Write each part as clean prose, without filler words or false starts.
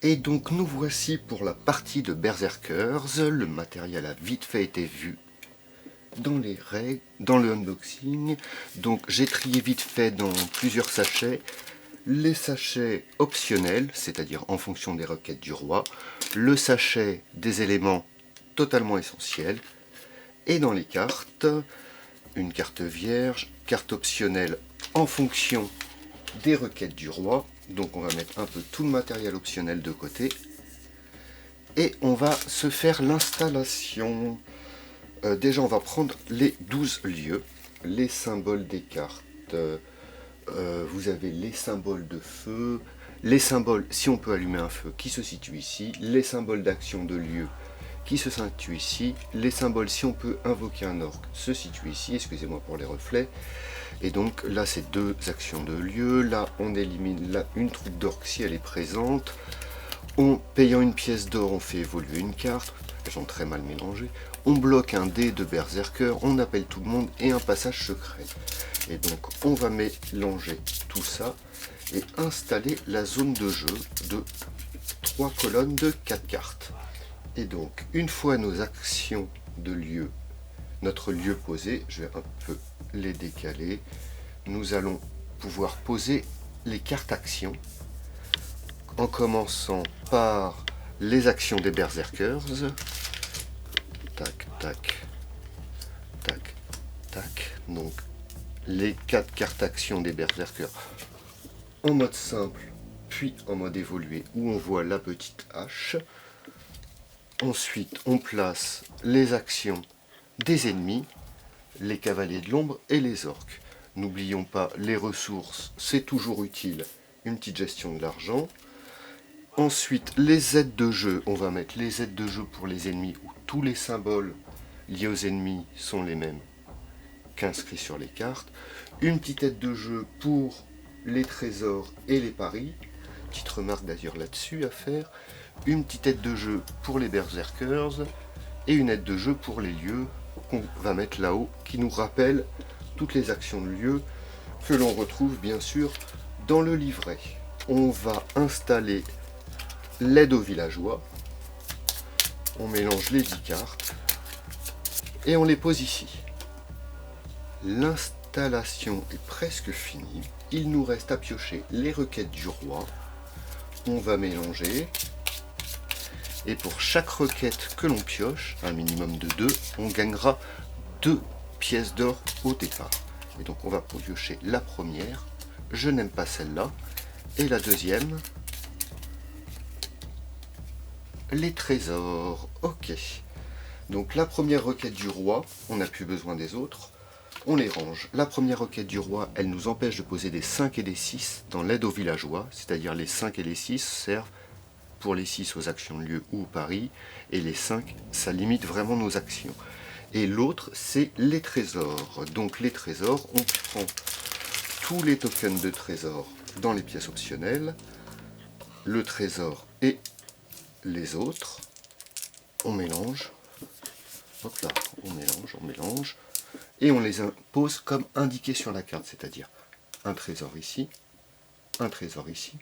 Et donc nous voici pour la partie de Berserkers. Le matériel a vite fait été vu dans les règles, dans le unboxing. Donc j'ai trié vite fait dans plusieurs sachets. Les sachets optionnels, c'est-à-dire en fonction des requêtes du roi. Le sachet des éléments totalement essentiels. Et dans les cartes, une carte vierge, carte optionnelle en fonction des requêtes du roi. Donc on va mettre un peu tout le matériel optionnel de côté. Et on va se faire l'installation. Déjà on va prendre les 12 lieux, les symboles des cartes. Vous avez les symboles de feu, les symboles si on peut allumer un feu qui se situent ici, les symboles d'action de lieu qui se situent ici, les symboles si on peut invoquer un orque se situent ici, excusez-moi pour les reflets. Et donc là c'est deux actions de lieu, là on élimine là une troupe d'orques si elle est présente. En payant une pièce d'or, on fait évoluer une carte, elles sont très mal mélangées. On bloque un dé de berserker, on appelle tout le monde et un passage secret. Et donc on va mélanger tout ça et installer la zone de jeu de 3 colonnes de 4 cartes. Et donc une fois nos actions de lieu, notre lieu posé, je vais un peu les décaler, nous allons pouvoir poser les cartes actions en commençant par les actions des berserkers. Tac, tac, tac, tac. Donc les 4 cartes actions des berserkers en mode simple, puis en mode évolué où on voit la petite hache. Ensuite, on place les actions des ennemis, les cavaliers de l'ombre et les orques. N'oublions pas les ressources, c'est toujours utile, une petite gestion de l'argent. Ensuite, les aides de jeu, on va mettre les aides de jeu pour les ennemis où tous les symboles liés aux ennemis sont les mêmes qu'inscrits sur les cartes. Une petite aide de jeu pour les trésors et les paris. Petite remarque d'ailleurs là-dessus à faire. Une petite aide de jeu pour les berserkers et une aide de jeu pour les lieux qu'on va mettre là-haut qui nous rappelle toutes les actions de lieu que l'on retrouve bien sûr dans le livret. On va installer l'aide aux villageois. On mélange les 10 cartes et on les pose ici. L'installation est presque finie. Il nous reste à piocher les requêtes du roi. On va mélanger. Et pour chaque requête que l'on pioche, un minimum de 2, on gagnera 2 pièces d'or au départ. Et donc on va piocher la première. Je n'aime pas celle-là. Et la deuxième, les trésors. Ok. Donc la première requête du roi, on n'a plus besoin des autres. On les range. La première requête du roi, elle nous empêche de poser des 5 et des 6 dans l'aide aux villageois. C'est-à-dire les 5 et les 6 servent pour les 6 aux actions de lieu ou au pari. Et les 5, ça limite vraiment nos actions. Et l'autre, c'est les trésors. Donc les trésors, on prend tous les tokens de trésors dans les pièces optionnelles. Le trésor et les autres. On mélange. Hop là, on mélange. Et on les impose comme indiqué sur la carte, c'est-à-dire un trésor ici, un trésor ici,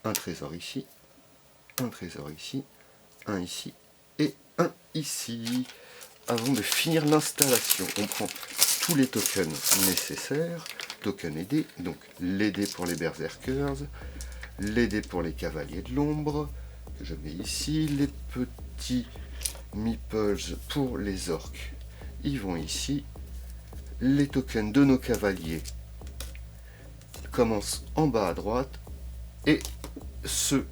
un trésor ici, un trésor ici, un ici et un ici. Avant de finir l'installation, on prend tous les tokens nécessaires, tokens et dés, donc les dés pour les berserkers, les dés pour les cavaliers de l'ombre, que je mets ici, les petits meeples pour les orques, ils vont ici. Les tokens de nos cavaliers commencent en bas à droite et ceux,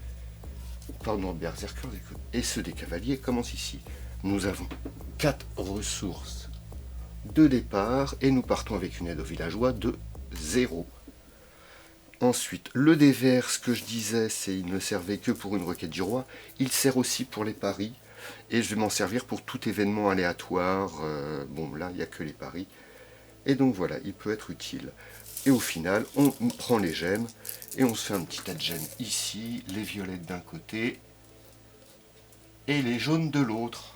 berserkers et ceux des cavaliers commencent ici. Nous avons 4 ressources de départ et nous partons avec une aide aux villageois de 0. Ensuite, le dé vert, ce que je disais, c'est il ne servait que pour une requête du roi. Il sert aussi pour les paris et je vais m'en servir pour tout événement aléatoire. Bon, là, il n'y a que les paris. Et donc voilà, il peut être utile. Et au final, on prend les gemmes et on se fait un petit tas de gemmes ici, les violettes d'un côté et les jaunes de l'autre.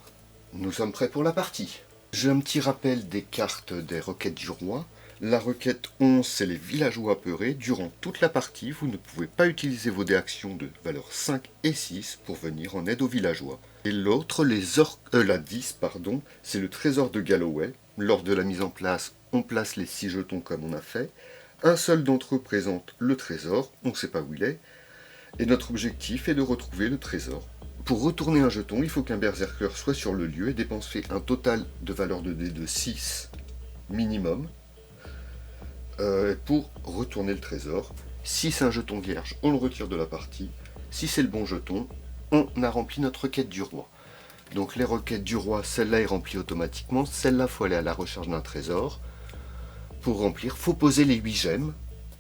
Nous sommes prêts pour la partie. J'ai un petit rappel des cartes des requêtes du roi. La requête 11, c'est les villageois apeurés. Durant toute la partie, vous ne pouvez pas utiliser vos dés actions de valeur 5 et 6 pour venir en aide aux villageois. Et l'autre, la 10, pardon, c'est le trésor de Galloway. Lors de la mise en place, on place les 6 jetons comme on a fait. Un seul d'entre eux présente le trésor, on ne sait pas où il est. Et notre objectif est de retrouver le trésor. Pour retourner un jeton, il faut qu'un berserker soit sur le lieu et dépenser un total de valeur de dés de 6 minimum. Pour retourner le trésor. Si c'est un jeton vierge, on le retire de la partie. Si c'est le bon jeton, on a rempli notre requête du roi. Donc les requêtes du roi, celle-là est remplie automatiquement. Celle-là, il faut aller à la recherche d'un trésor. Pour remplir, il faut poser les 8 gemmes.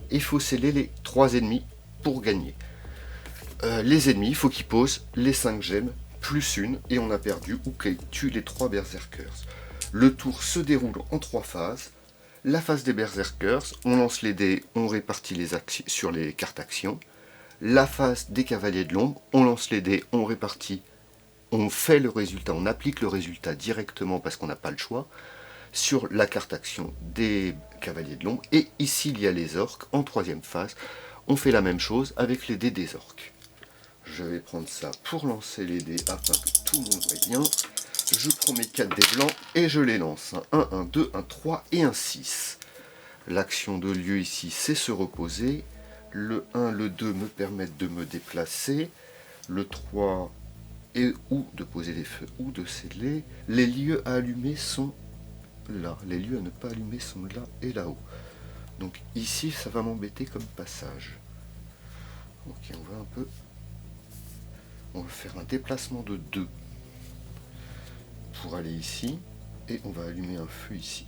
Et il faut sceller les 3 ennemis pour gagner. Les ennemis, il faut qu'ils posent les 5 gemmes plus une. Et on a perdu ou qu'ils tuent les 3 berserkers. Le tour se déroule en 3 phases. La phase des berserkers, on lance les dés, on répartit les actions sur les cartes actions. La phase des cavaliers de l'ombre, on lance les dés, on répartit, on fait le résultat, on applique le résultat directement parce qu'on n'a pas le choix sur la carte action des cavaliers de l'ombre. Et ici, il y a les orques. En troisième phase, on fait la même chose avec les dés des orques. Je vais prendre ça pour lancer les dés afin que tout le monde voit bien. Je prends mes 4 dés blancs et je les lance. Un 1, 2, un 3 et un 6. L'action de lieu ici, c'est se reposer. Le 1, le 2 me permettent de me déplacer. Le 3 est ou de poser des feux ou de sceller. Les lieux à allumer sont là. Les lieux à ne pas allumer sont là et là-haut. Donc ici, ça va m'embêter comme passage. Ok, on va faire un déplacement de 2. Pour aller ici, et on va allumer un feu ici,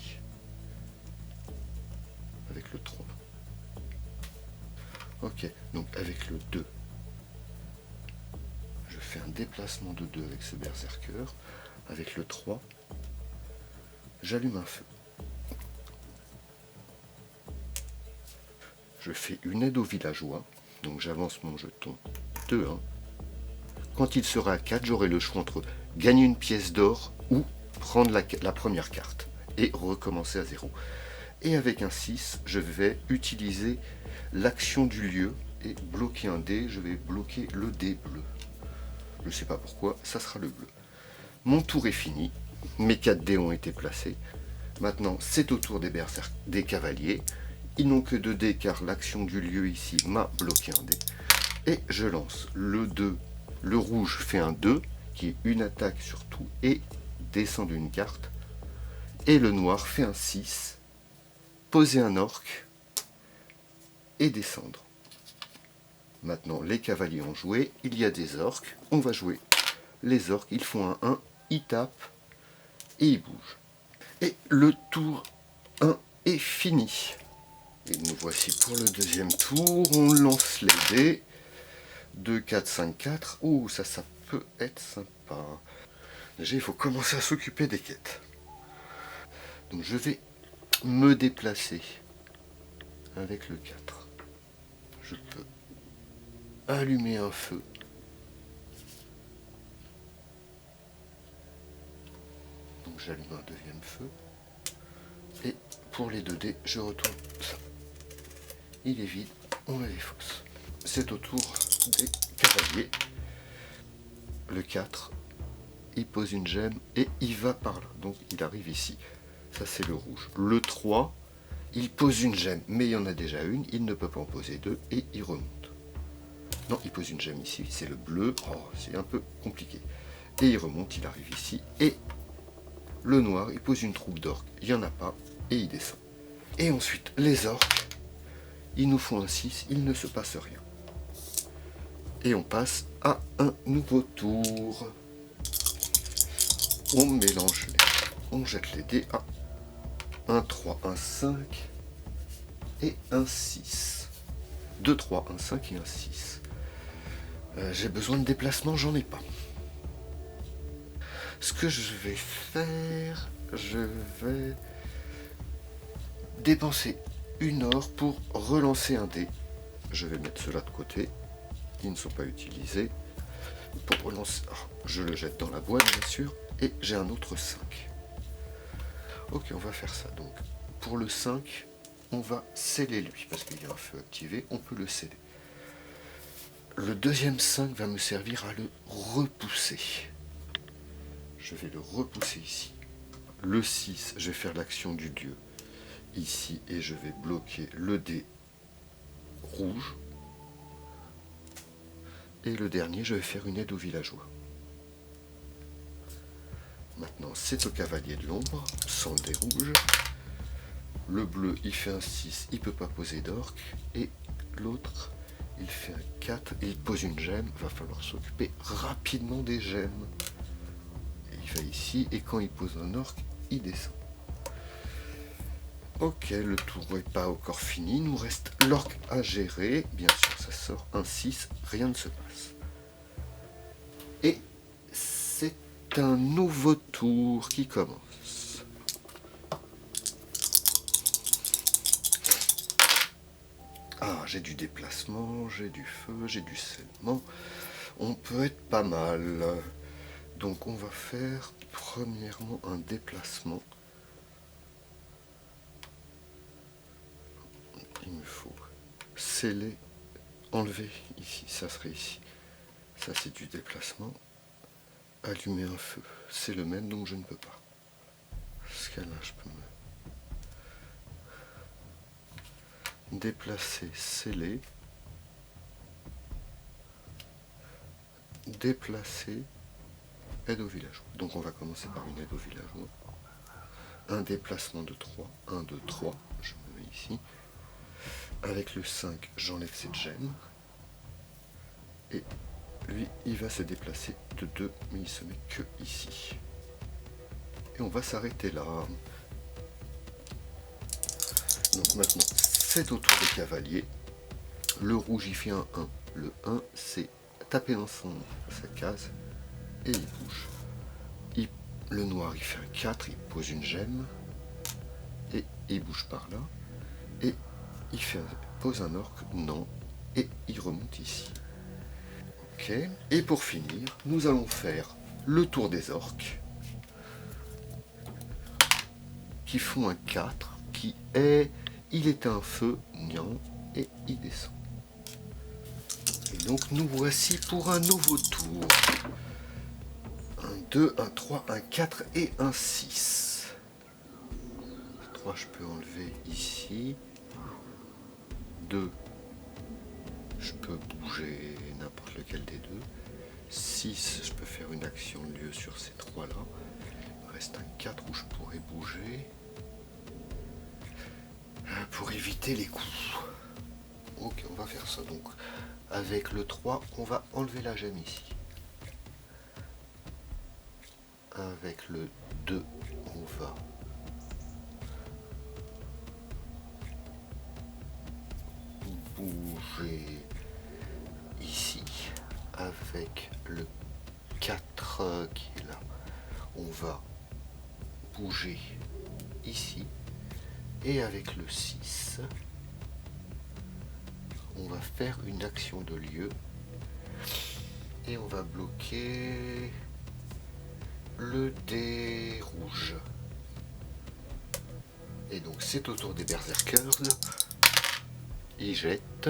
avec le 3. Ok, donc avec le 2, je fais un déplacement de 2 avec ce berserker. Avec le 3, j'allume un feu. Je fais une aide aux villageois, donc j'avance mon jeton de 1. Quand il sera à 4, j'aurai le choix entre gagner une pièce d'or ou prendre la première carte et recommencer à 0. Et avec un 6, je vais utiliser l'action du lieu et bloquer un dé. Je vais bloquer le dé bleu. Je ne sais pas pourquoi, ça sera le bleu. Mon tour est fini. Mes 4 dés ont été placés. Maintenant, c'est au tour des cavaliers. Ils n'ont que 2 dés car l'action du lieu ici m'a bloqué un dé. Et je lance le 2. Le rouge fait un 2, qui est une attaque sur tout, et descend d'une carte. Et le noir fait un 6, poser un orc, et descendre. Maintenant, les cavaliers ont joué, il y a des orques, on va jouer les orques, ils font un 1, ils tapent, et ils bougent. Et le tour 1 est fini. Et nous voici pour le deuxième tour, on lance les dés. 2, 4, 5, 4. Ouh, ça peut être sympa. Déjà, il faut commencer à s'occuper des quêtes. Donc, je vais me déplacer avec le 4. Je peux allumer un feu. Donc, j'allume un deuxième feu. Et pour les 2 dés, je retourne ça. Il est vide, on le défausse. C'est au tour des cavaliers. Le 4, il pose une gemme et il va par là. Donc il arrive ici. Ça c'est le rouge. Le 3, il pose une gemme, mais il y en a déjà une. Il ne peut pas en poser 2 et il remonte. Non, il pose une gemme ici. C'est le bleu. Oh, c'est un peu compliqué. Et il remonte, il arrive ici. Et le noir, il pose une troupe d'orques. Il n'y en a pas et il descend. Et ensuite, les orques, ils nous font un 6. Il ne se passe rien. Et on passe à un nouveau tour. On mélange on jette les dés à 1, 3, 1, 5 et un 6. 2, 3, 1, 5 et un 6. J'ai besoin de déplacement, j'en ai pas. Ce que je vais faire, je vais dépenser une or pour relancer un dé. Je vais mettre cela de côté. Ils ne sont pas utilisés. Pour relancer, je le jette dans la boîte bien sûr, et j'ai un autre 5. Ok, on va faire ça donc. Pour le 5, on va sceller lui, parce qu'il y a un feu activé, on peut le sceller. Le deuxième 5 va me servir à le repousser. Je vais le repousser ici. Le 6, je vais faire l'action du dieu ici et je vais bloquer le dé rouge. Et le dernier, je vais faire une aide aux villageois. Maintenant, c'est au cavalier de l'ombre, sans dé rouge. Le bleu, il fait un 6, il ne peut pas poser d'orque. Et l'autre, il fait un 4 et il pose une gemme. Il va falloir s'occuper rapidement des gemmes. Et il va ici et quand il pose un orque, il descend. Ok, le tour n'est pas encore fini. Il nous reste l'orque à gérer. Bien sûr, ça sort un 6, rien ne se passe. Et c'est un nouveau tour qui commence. Ah, j'ai du déplacement, j'ai du feu, j'ai du scellement. On peut être pas mal. Donc on va faire premièrement un déplacement. Il me faut sceller, enlever ici, ça serait ici. Ça c'est du déplacement. Allumer un feu, c'est le même donc je ne peux pas. Ce cas-là je peux me déplacer, sceller. Déplacer, aide au villageois. Donc on va commencer par une aide au villageois. Un déplacement de 3, 1, 2, 3, je me mets ici. Avec le 5, j'enlève cette gemme. Et lui, il va se déplacer de 2, mais il se met que ici. Et on va s'arrêter là. Donc maintenant, c'est au tour des cavaliers. Le rouge, il fait un 1. Le 1, c'est taper dans sa case et il bouge. Le noir, il fait un 4, il pose une gemme et il bouge par là. Et il pose un orque, non, et il remonte ici. Ok, et pour finir, nous allons faire le tour des orques qui font un 4, qui est, il est un feu, non, et il descend. Et donc nous voici pour un nouveau tour. Un 2, un 3, un 4 et un 6. 3, je peux enlever ici. 2, je peux bouger n'importe lequel des deux. 6, je peux faire une action de lieu sur ces 3 là. Il me reste un 4 où je pourrais bouger. Pour éviter les coups. Ok, on va faire ça donc. Avec le 3, on va enlever la gemme ici. Avec le 2, on va bouger ici. Avec le 4 qui est là, on va bouger ici. Et avec le 6, on va faire une action de lieu. Et on va bloquer le dé rouge. Et donc c'est au tour des berserkers. Il jette.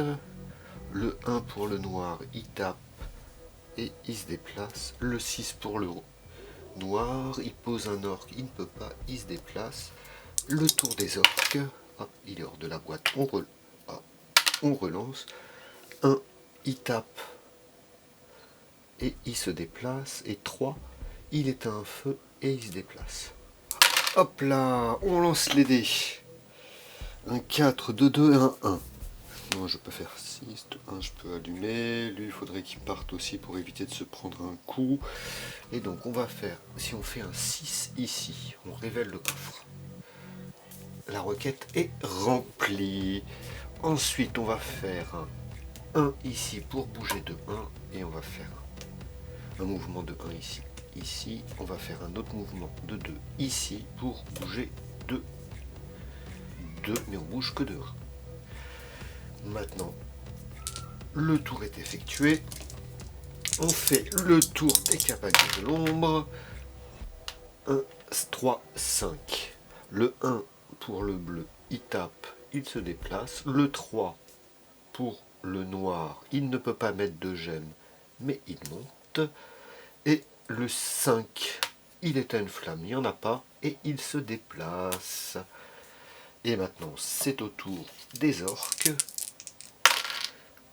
Le 1 pour le noir, il tape et il se déplace. Le 6 pour le noir, il pose un orque, il ne peut pas, il se déplace. Le tour des orques, hop, il est hors de la boîte, on relance. 1, il tape et il se déplace. Et 3, il éteint un feu et il se déplace. Hop là, on lance les dés. Un 4, 2, 2 et un 1. Non, je peux faire 6, 1 je peux allumer. Lui, il faudrait qu'il parte aussi pour éviter de se prendre un coup. Et donc on va faire, si on fait un 6 ici, on révèle le coffre. La requête est remplie. Ensuite, on va faire un 1 ici pour bouger de 1. Et on va faire un mouvement de 1 ici. Ici, on va faire un autre mouvement de 2 ici pour bouger de 2. Mais on bouge que de 1. Maintenant, le tour est effectué. On fait le tour des cavaliers de l'ombre. 1, 3, 5. Le 1 pour le bleu, il tape il se déplace. Le 3 pour le noir, il ne peut pas mettre de gemme, mais il monte. Et le 5, il éteint une flamme, il n'y en a pas, et il se déplace. Et maintenant, c'est au tour des orques.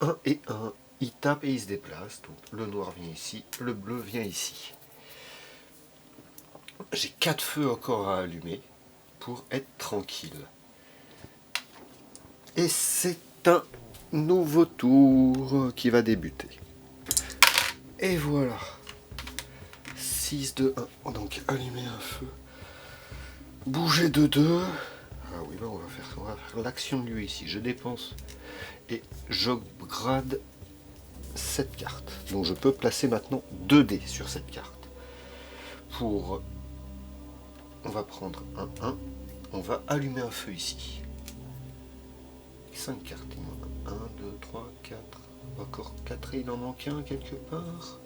1 et 1, il tape et il se déplace. Donc le noir vient ici, le bleu vient ici. J'ai 4 feux encore à allumer pour être tranquille. Et c'est un nouveau tour qui va débuter. Et voilà. 6, 2, 1. Donc allumer un feu. Bouger de 2. Ah oui, là on va faire l'action de lui ici. Je dépense et j'upgrade cette carte. Donc je peux placer maintenant 2 dés sur cette carte. On va prendre un 1. On va allumer un feu ici. 5 cartes. Il manque 1, 2, 3, 4. Encore 4 et il en manque un quelque part.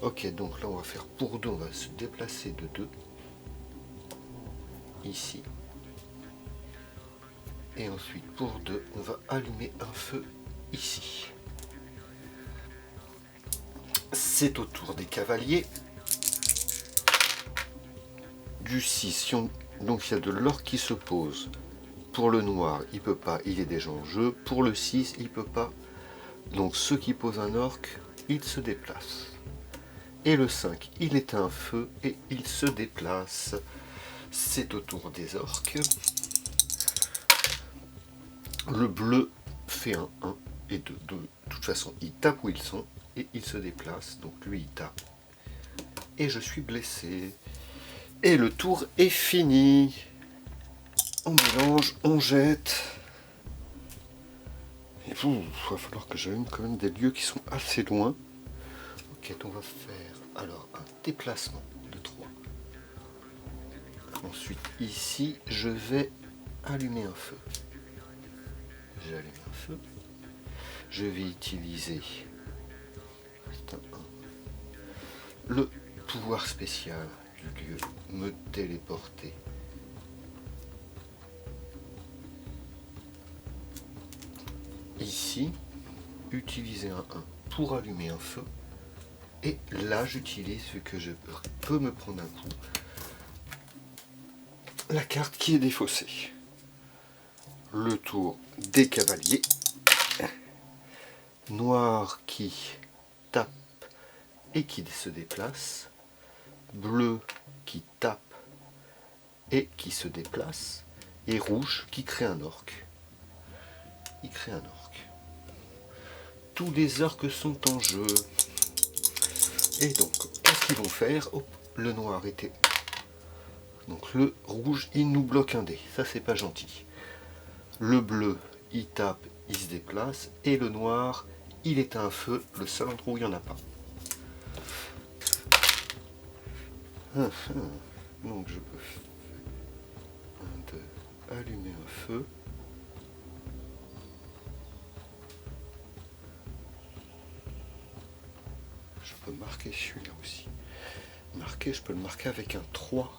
Ok, donc là on va faire pour 2. On va se déplacer de 2. Ici. Et ensuite pour 2, on va allumer un feu ici. C'est au tour des cavaliers. Du 6, donc il y a de l'or qui se pose. Pour le noir, il peut pas, il est déjà en jeu. Pour le 6, il peut pas. Donc ceux qui posent un orc, il se déplace. Et le 5, il éteint un feu et il se déplace. C'est au tour des orques. Le bleu fait un 1 et 2. De toute façon, il tape où ils sont et il se déplace. Donc lui, il tape. Et je suis blessé. Et le tour est fini. On mélange, on jette. Et il va falloir que j'allume quand même des lieux qui sont assez loin. Ok, on va faire alors un déplacement de 3. Ensuite, ici, je vais allumer un feu. J'allume un feu. Je vais utiliser le pouvoir spécial du lieu, me téléporter. Ici, utiliser un 1 pour allumer un feu. Et là, j'utilise, vu que je peux me prendre un coup, la carte qui est défaussée. Le tour des cavaliers. Noir qui tape et qui se déplace. Bleu qui tape et qui se déplace. Et rouge qui crée un orc. Il crée un orc. Tous les orques sont en jeu. Et donc, qu'est-ce qu'ils vont faire? Le noir était... Donc le rouge, il nous bloque un dé. Ça, c'est pas gentil. Le bleu, il tape, il se déplace. Et le noir, il éteint un feu. Le seul endroit où il n'y en a pas. Donc je peux allumer un feu. Je peux marquer celui-là aussi. Je peux le marquer avec un 3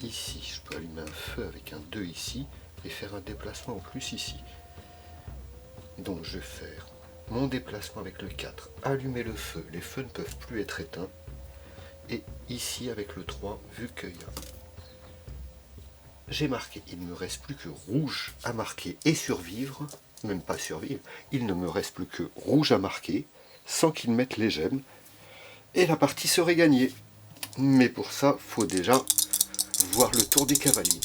ici. Je peux allumer un feu avec un 2 ici et faire un déplacement en plus ici. Donc je vais faire mon déplacement avec le 4, allumer le feu. Les feux ne peuvent plus être éteints. Et ici avec le 3, vu que j'ai marqué, il ne me reste plus que rouge à marquer et survivre, même pas survivre, il ne me reste plus que rouge à marquer, sans qu'il mette les gemmes, et la partie serait gagnée. Mais pour ça, il faut déjà voir le tour des cavaliers.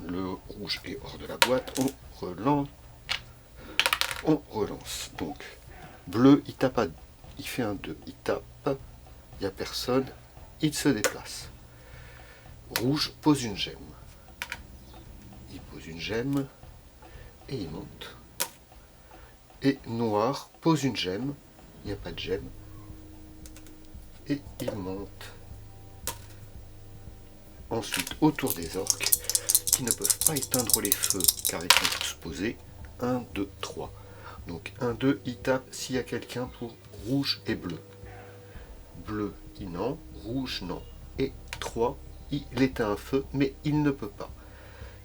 Le rouge est hors de la boîte, on relance. Donc, bleu, il tape à, il fait un 2, il tape, il n'y a personne, il se déplace. Rouge pose une gemme. Il pose une gemme et il monte. Et noir pose une gemme, il n'y a pas de gemme, et il monte. Ensuite, autour des orques, qui ne peuvent pas éteindre les feux car ils sont tous posés. 1, 2, 3. Donc 1, 2, il tape s'il y a quelqu'un pour rouge et bleu. Bleu, il non. Rouge, non. Et 3, il éteint un feu, mais il ne peut pas.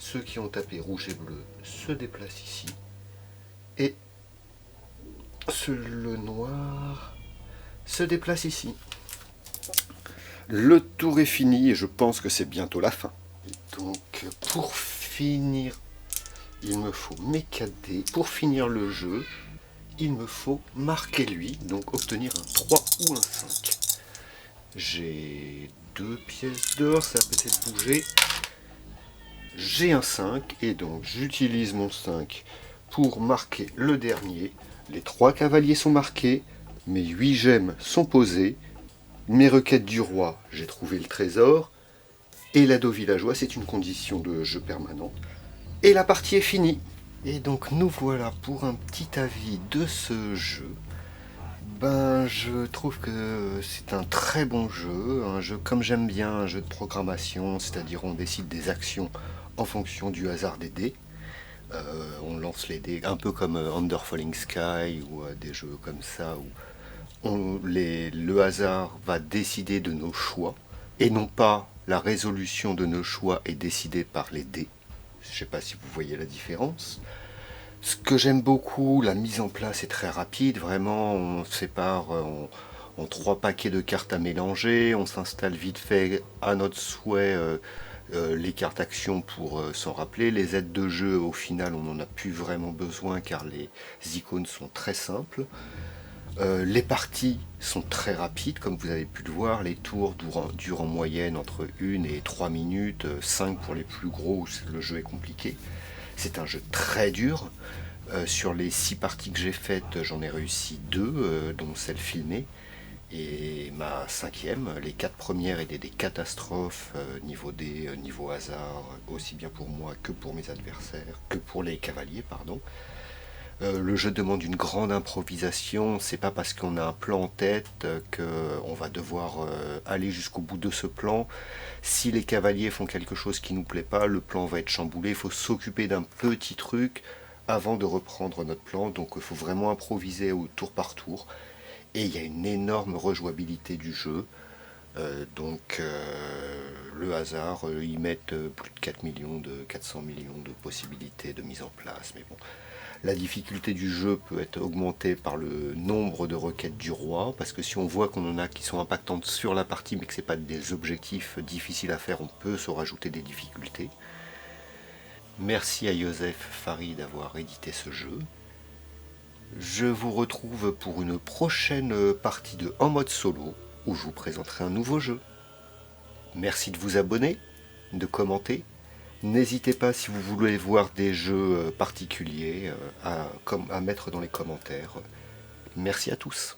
Ceux qui ont tapé rouge et bleu se déplacent ici. Et le noir se déplace ici. Le tour est fini et je pense que c'est bientôt la fin. Et donc pour finir, il me faut mes 4 dés. Pour finir le jeu, il me faut marquer lui, donc obtenir un 3 ou un 5. J'ai 2 pièces d'or, ça va peut-être bouger. J'ai un 5 et donc j'utilise mon 5 pour marquer le dernier. Les 3 cavaliers sont marqués, mes 8 gemmes sont posées, mes requêtes du roi, j'ai trouvé le trésor, et l'ado villageois, c'est une condition de jeu permanente. Et la partie est finie. Et donc nous voilà pour un petit avis de ce jeu. Ben, je trouve que c'est un très bon jeu, un jeu comme j'aime bien, un jeu de programmation, c'est-à-dire on décide des actions en fonction du hasard des dés. On lance les dés un peu comme Under Falling Sky ou des jeux comme ça où le hasard va décider de nos choix et non pas la résolution de nos choix est décidée par les dés. Je ne sais pas si vous voyez la différence. Ce que j'aime beaucoup, la mise en place est très rapide, vraiment on sépare en 3 paquets de cartes à mélanger, on s'installe vite fait à notre souhait les cartes actions pour s'en rappeler. Les aides de jeu, au final, on n'en a plus vraiment besoin car les icônes sont très simples. Les parties sont très rapides, comme vous avez pu le voir. Les tours durent en moyenne entre 1 et 3 minutes, 5 pour les plus gros où le jeu est compliqué. C'est un jeu très dur. Sur les 6 parties que j'ai faites, j'en ai réussi 2, dont celle filmée. Et ma 5e, les 4 premières étaient des catastrophes niveau dés, niveau hasard, aussi bien pour moi que pour mes adversaires, que pour les cavaliers, pardon. Le jeu demande une grande improvisation, c'est pas parce qu'on a un plan en tête qu'on va devoir aller jusqu'au bout de ce plan. Si les cavaliers font quelque chose qui nous plaît pas, le plan va être chamboulé, il faut s'occuper d'un petit truc avant de reprendre notre plan, donc il faut vraiment improviser au tour par tour. Et il y a une énorme rejouabilité du jeu. Le hasard, ils mettent plus de 400 millions de possibilités de mise en place. Mais bon, la difficulté du jeu peut être augmentée par le nombre de requêtes du roi, parce que si on voit qu'on en a qui sont impactantes sur la partie, mais que ce n'est pas des objectifs difficiles à faire, on peut se rajouter des difficultés. Merci à Joseph Farid d'avoir édité ce jeu. Je vous retrouve pour une prochaine partie de En mode solo, où je vous présenterai un nouveau jeu. Merci de vous abonner, de commenter. N'hésitez pas si vous voulez voir des jeux particuliers à mettre dans les commentaires. Merci à tous.